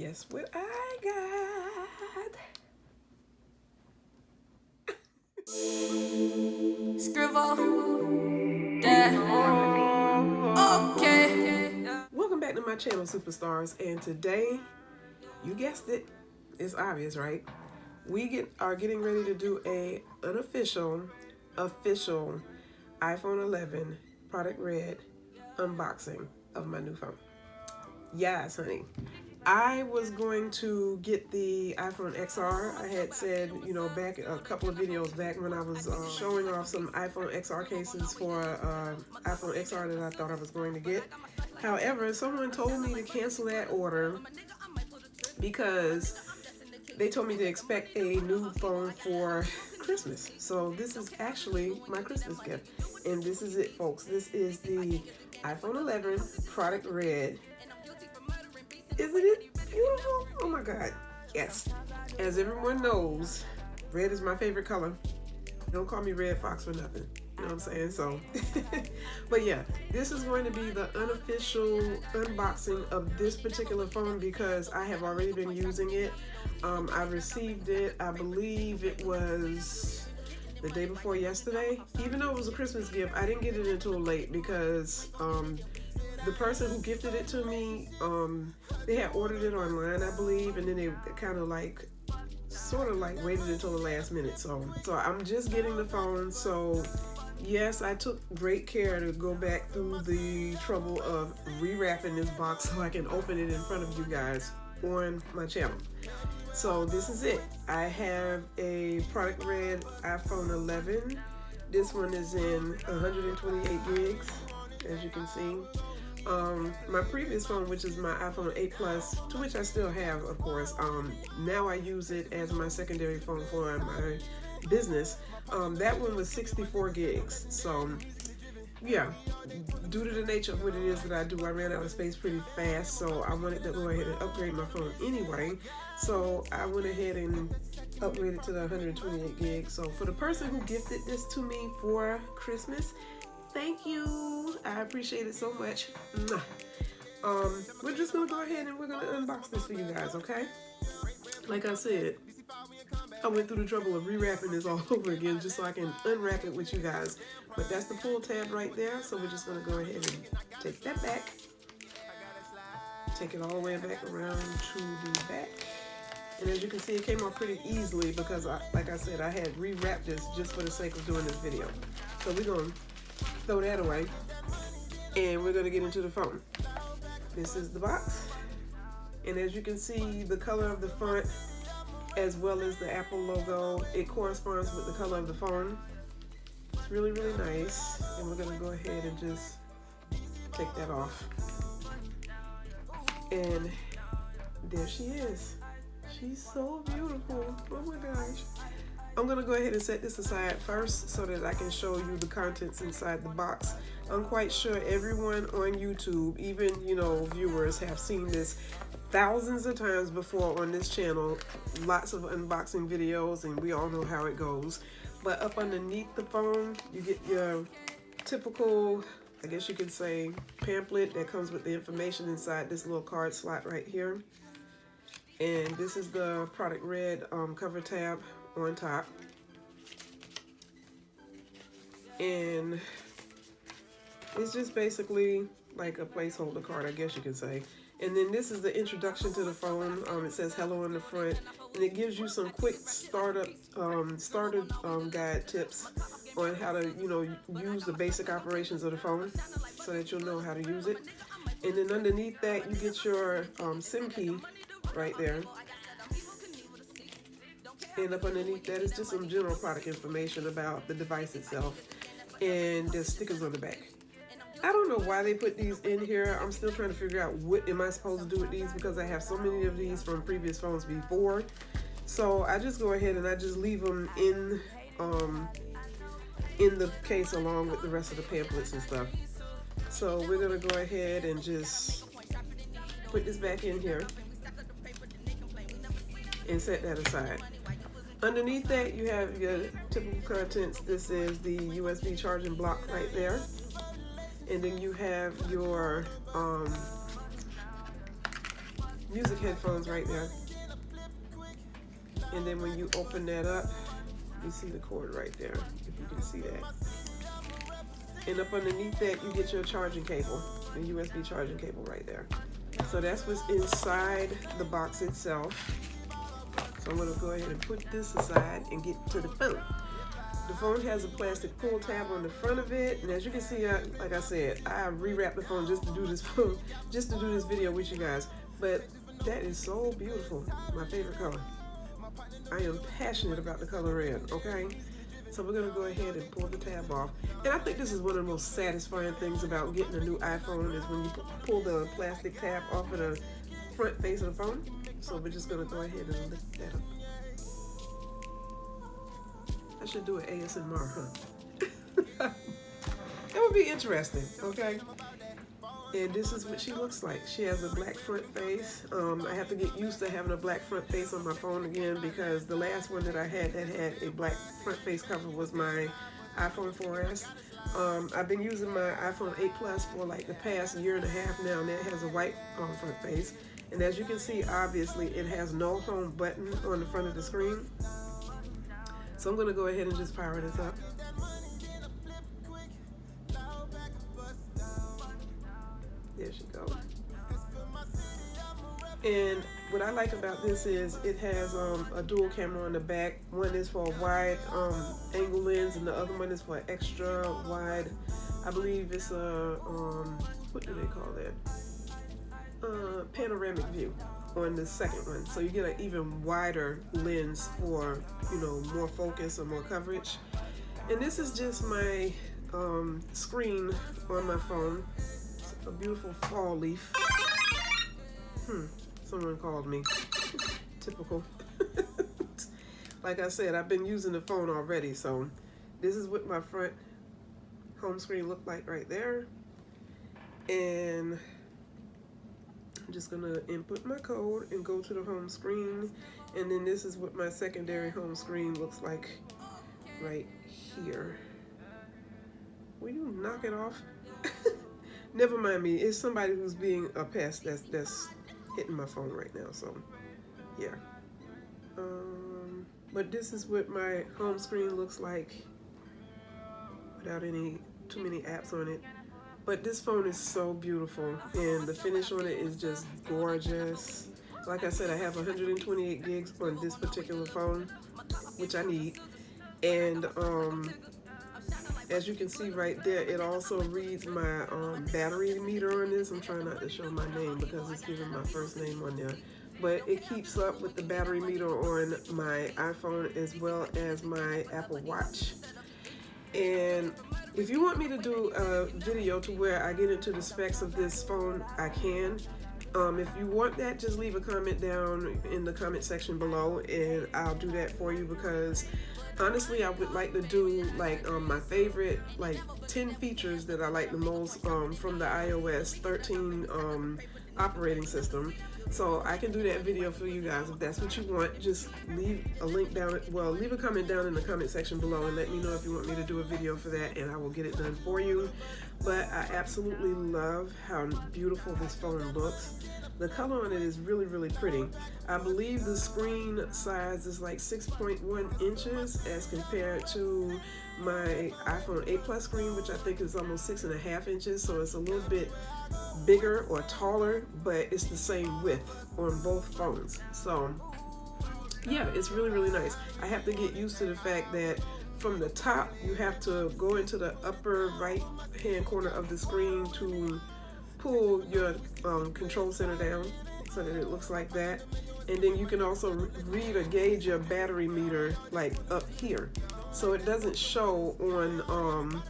Guess what I got? Scribble. Yeah. Okay. Welcome back to my channel, Superstars, and today, you guessed it, it's obvious, right? We are getting ready to do a unofficial, official iPhone 11 product red unboxing of my new phone. Yes, honey. I was going to get the iPhone XR. I had said, back a couple of videos back when I was showing off some iPhone XR cases for iPhone XR that I thought I was going to get. However, someone told me to cancel that order because they told me to expect a new phone for Christmas. So this is actually my Christmas gift. And this is it, folks. This is the iPhone 11 product red. Isn't it beautiful? Oh my God. Yes. As everyone knows, red is my favorite color. Don't call me Red Fox for nothing. You know what I'm saying? So, but yeah, this is going to be the unofficial unboxing of this particular phone because I have already been using it. I received it, I believe it was the day before yesterday. Even though it was a Christmas gift, I didn't get it until late because the person who gifted it to me, they had ordered it online, I believe, and then they kind of sort of waited until the last minute. So I'm just getting the phone. So yes, I took great care to go back through the trouble of rewrapping this box so I can open it in front of you guys on my channel. So this is it. I have a product red iPhone 11. This one is in 128 gigs, as you can see. My previous phone, which is my iPhone 8 Plus, to which I still have, of course, now I use it as my secondary phone for my business. That one was 64 gigs. So yeah, due to the nature of what it is that I do, I ran out of space pretty fast, so I wanted to go ahead and upgrade my phone anyway. So I went ahead and upgraded to the 128 gigs. So for the person who gifted this to me for Christmas, thank you. I appreciate it so much. We're just gonna go ahead and we're gonna unbox this for you guys, okay? Like I said, I went through the trouble of rewrapping this all over again just so I can unwrap it with you guys. But that's the pull tab right there, so we're just gonna go ahead and take that back. Take it all the way back around to the back. And as you can see, it came off pretty easily because, like I said, I had rewrapped this just for the sake of doing this video. So we're gonna throw that away and we're gonna get into the phone. This is the box, and as you can see, the color of the font as well as the Apple logo, it corresponds with the color of the phone. It's really, really nice, and we're gonna go ahead and just take that off. And there she is. She's so beautiful. Oh my gosh. I'm gonna go ahead and set this aside first so that I can show you the contents inside the box. I'm quite sure everyone on YouTube, even viewers, have seen this thousands of times before on this channel. Lots of unboxing videos, and we all know how it goes. But up underneath the phone, you get your typical, I guess you could say, pamphlet that comes with the information inside this little card slot right here. And this is the product red cover tab on top. And it's just basically like a placeholder card, I guess you could say. And then this is the introduction to the phone. It says hello on the front, and it gives you some quick starter guide tips on how to use the basic operations of the phone so that you'll know how to use it. And then underneath that, you get your SIM key right there. And up underneath that is just some general product information about the device itself, and there's stickers on the back. I don't know why they put these in here. I'm still trying to figure out what am I supposed to do with these because I have so many of these from previous phones before. So I just go ahead and I just leave them in the case along with the rest of the pamphlets and stuff. So we're gonna go ahead and just put this back in here and set that aside. Underneath that, you have your typical contents. This is the USB charging block right there. And then you have your music headphones right there. And then when you open that up, you see the cord right there, if you can see that. And up underneath that, you get your charging cable, the USB charging cable right there. So that's what's inside the box itself. So I'm gonna go ahead and put this aside and get to the phone. The phone has a plastic pull tab on the front of it, and as you can see, like I said, I rewrapped the phone just to do this phone, just to do this video with you guys. But that is so beautiful, my favorite color. I am passionate about the color red, okay? So we're gonna go ahead and pull the tab off. And I think this is one of the most satisfying things about getting a new iPhone is when you pull the plastic tab off of the front face of the phone. So we're just gonna go ahead and lift that up. I should do an ASMR, huh? It would be interesting, okay? And this is what she looks like. She has a black front face. I have to get used to having a black front face on my phone again because the last one that I had that had a black front face cover was my iPhone 4S. I've been using my iPhone 8 Plus for like the past year and a half now, and that has a white front face. And as you can see, obviously, it has no home button on the front of the screen. So I'm gonna go ahead and just power this up. There she goes. And what I like about this is it has a dual camera on the back. One is for a wide angle lens, and the other one is for extra wide. I believe it's a what do they call that? Panoramic view on the second one. So you get an even wider lens for, you know, more focus or more coverage. And this is just my screen on my phone. It's a beautiful fall leaf. Someone called me. Typical. Like I said, I've been using the phone already, so this is what my front home screen looked like right there. And I'm just gonna input my code and go to the home screen. And then this is what my secondary home screen looks like right here. Will you knock it off? Never mind me. It's somebody who's being a pest that's hitting my phone right now. So yeah. But this is what my home screen looks like without too many apps on it. But this phone is so beautiful, and the finish on it is just gorgeous. Like I said, I have 128 gigs on this particular phone, which I need. And as you can see right there, it also reads my battery meter on this. I'm trying not to show my name because it's giving my first name on there. But it keeps up with the battery meter on my iPhone as well as my Apple Watch. And if you want me to do a video to where I get into the specs of this phone, I can. If you want that, just leave a comment down in the comment section below and I'll do that for you, because honestly, I would like to do like my favorite like 10 features that I like the most from the iOS 13 operating system. So I can do that video for you guys if that's what you want. Just leave a link down, well, leave a comment down in the comment section below and let me know if you want me to do a video for that, and I will get it done for you. But I absolutely love how beautiful this phone looks. The color on it is really, really pretty. I believe the screen size is like 6.1 inches as compared to my iPhone 8 Plus screen, which I think is almost 6.5 inches. So it's a little bit bigger or taller, but it's the same width on both phones. So yeah, it's really, really nice. I have to get used to the fact that from the top, you have to go into the upper right hand corner of the screen to pull your control center down so that it looks like that. And then you can also read or gauge your battery meter like up here. So it doesn't show on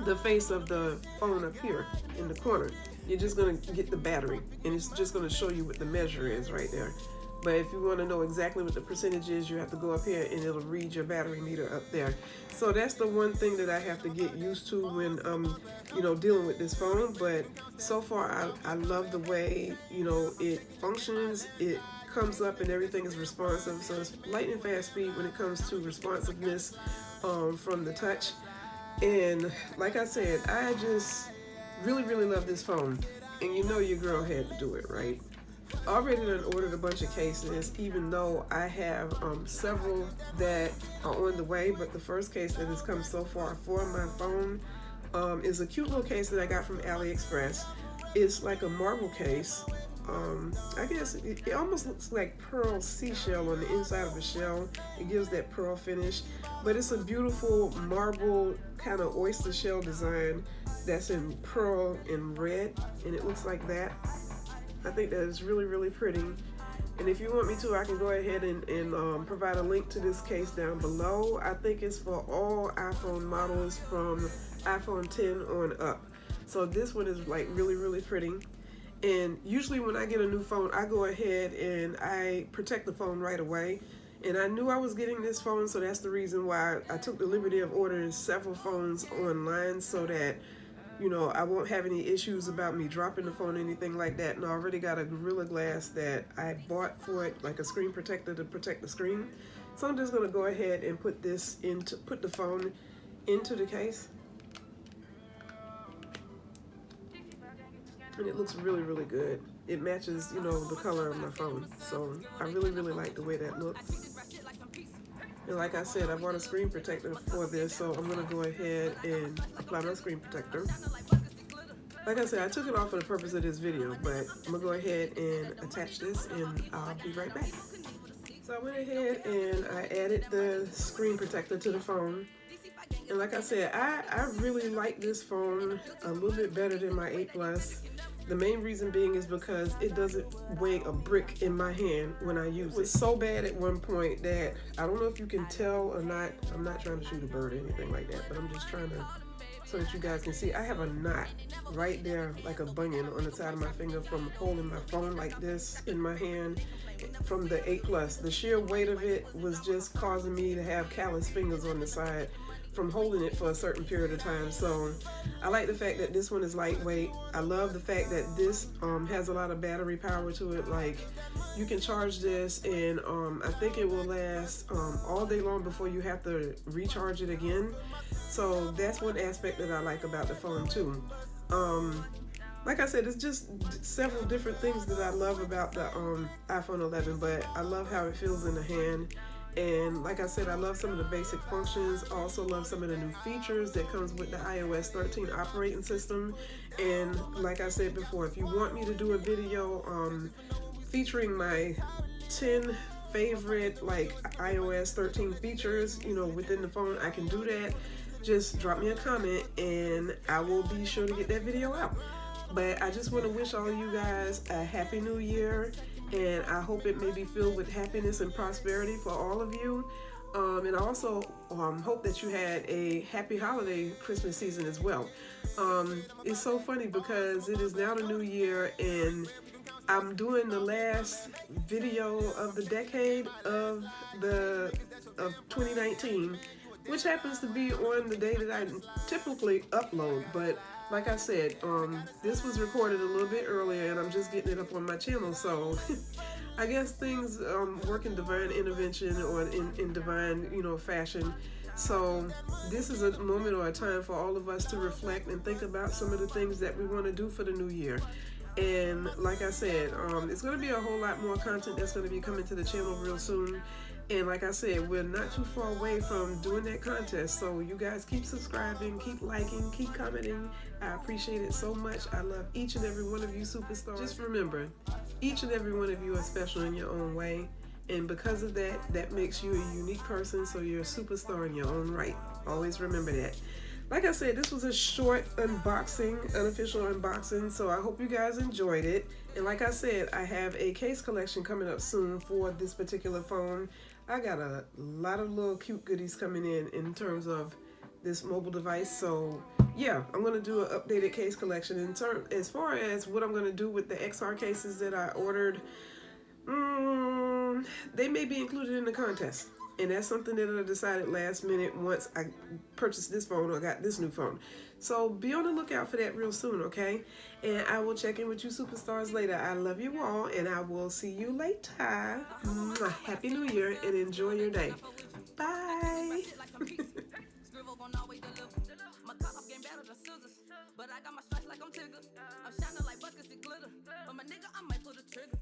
the face of the phone up here in the corner. You're just gonna get the battery and it's just gonna show you what the measure is right there. But if you want to know exactly what the percentage is, you have to go up here and it'll read your battery meter up there. So that's the one thing that I have to get used to when you know, dealing with this phone. But so far I love the way, you know, it functions. It comes up and everything is responsive. So it's lightning fast speed when it comes to responsiveness from the touch. And like I said, I just really, really love this phone. And you know your girl had to do it, right? Already done ordered a bunch of cases, even though I have several that are on the way. But the first case that has come so far for my phone is a cute little case that I got from AliExpress. It's like a marble case. I guess it almost looks like pearl seashell on the inside of the shell. It gives that pearl finish, but it's a beautiful marble kind of oyster shell design that's in pearl and red, and it looks like that. I think that is really, really pretty. And if you want me to, I can go ahead and provide a link to this case down below. I think it's for all iPhone models from iPhone 10 on up. So this one is like really, really pretty. And usually when I get a new phone, I go ahead and I protect the phone right away. And I knew I was getting this phone, so that's the reason why I took the liberty of ordering several phones online so that, you know, I won't have any issues about me dropping the phone or anything like that. And I already got a Gorilla Glass that I bought for it, like a screen protector to protect the screen. So I'm just gonna go ahead and put the phone into the case. And it looks really, really good. It matches, you know, the color of my phone. So I really, really like the way that looks. And like I said, I bought a screen protector for this, so I'm gonna go ahead and apply my screen protector. Like I said, I took it off for the purpose of this video, but I'm gonna go ahead and attach this and I'll be right back. So I went ahead and I added the screen protector to the phone. And like I said, I really like this phone a little bit better than my 8 Plus. The main reason being is because it doesn't weigh a brick in my hand when I use it. It was so bad at one point that I don't know if you can tell or not. I'm not trying to shoot a bird or anything like that, but I'm just trying to, so that you guys can see. I have a knot right there, like a bunion on the side of my finger from holding my phone like this in my hand from the 8 Plus. The sheer weight of it was just causing me to have callous fingers on the side from holding it for a certain period of time. So I like the fact that this one is lightweight. I love the fact that this has a lot of battery power to it. Like, you can charge this and I think it will last all day long before you have to recharge it again. So that's one aspect that I like about the phone too. Like I said, it's just several different things that I love about the iPhone 11, but I love how it feels in the hand. And like I said, I love some of the basic functions. I also love some of the new features that comes with the iOS 13 operating system. And like I said before, if you want me to do a video featuring my 10 favorite like iOS 13 features, you know, within the phone, I can do that. Just drop me a comment and I will be sure to get that video out. But I just want to wish all you guys a happy new year, and I hope it may be filled with happiness and prosperity for all of you. And I also hope that you had a happy holiday Christmas season as well. It's so funny because it is now the new year and I'm doing the last video of the decade of 2019, which happens to be on the day that I typically upload. But like I said, this was recorded a little bit earlier and I'm just getting it up on my channel. So I guess things work in divine intervention or in divine, you know, fashion. So this is a moment or a time for all of us to reflect and think about some of the things that we want to do for the new year. And like I said, it's going to be a whole lot more content that's going to be coming to the channel real soon. And like I said, we're not too far away from doing that contest. So you guys keep subscribing, keep liking, keep commenting. I appreciate it so much. I love each and every one of you superstars. Just remember, each and every one of you are special in your own way. And because of that, that makes you a unique person. So you're a superstar in your own right. Always remember that. Like I said, this was a short unboxing, unofficial unboxing, so I hope you guys enjoyed it. And like I said, I have a case collection coming up soon for this particular phone. I got a lot of little cute goodies coming in terms of this mobile device. So yeah, I'm going to do an updated case collection. As far as what I'm going to do with the XR cases that I ordered, they may be included in the contest. And that's something that I decided last minute once I purchased this phone or got this new phone. So be on the lookout for that real soon, okay? And I will check in with you superstars later. I love you all, and I will see you later. Happy New Year, and enjoy your day. Bye. But I got my stripes like I'm Tigger. I'm shining like buckets of glitter. But my nigga, I might pull the trigger.